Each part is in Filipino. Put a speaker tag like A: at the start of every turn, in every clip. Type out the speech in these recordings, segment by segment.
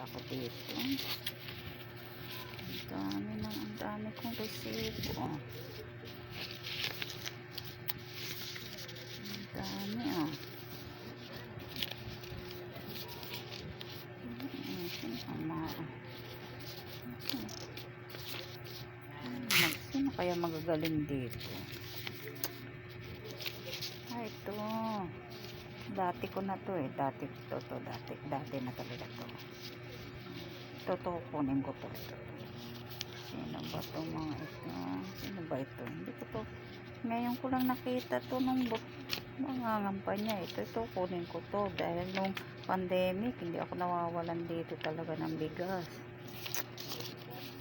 A: ako dito. Ang dami kong resibo. Ang dami, oh. Sino kaya magagaling dito? Ito. Dati ko na to eh. Dati na talaga to. Ito kunin ko to. Sino ba to mga ito? Sino ba ito? Hindi ko to. Ngayon ko lang nakita to nung mangangampanya. Ito kunin ko to. Dahil nung pandemic, hindi ako nawawalan dito talaga ng bigas.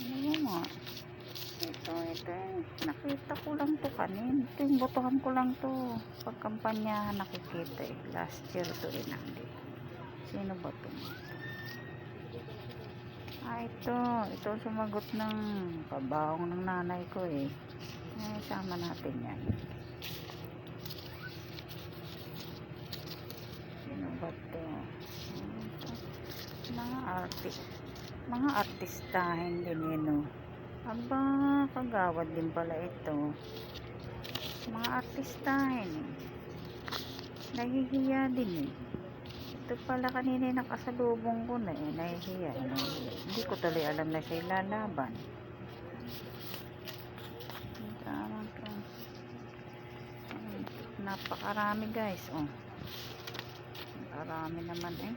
A: Ano nga? Ito. Nakita ko lang to kanin. Ito yung botohan ko lang to. Pagkampanya nakikita eh. Last year to eh. Sino ba to? Ito sumagot ng kabaong ng nanay ko eh. Sama natin yan. Sino ba to? Mga artistahin din yun oh. Aba, kagawad din pala ito. Mga artistahin eh. Nahihiya din eh. Ito pala kanina nakasalubong ko na eh. Nahihiya. Hindi ko tuloy alam na siya lalaban. Napakarami guys. Oh. Napakarami naman eh.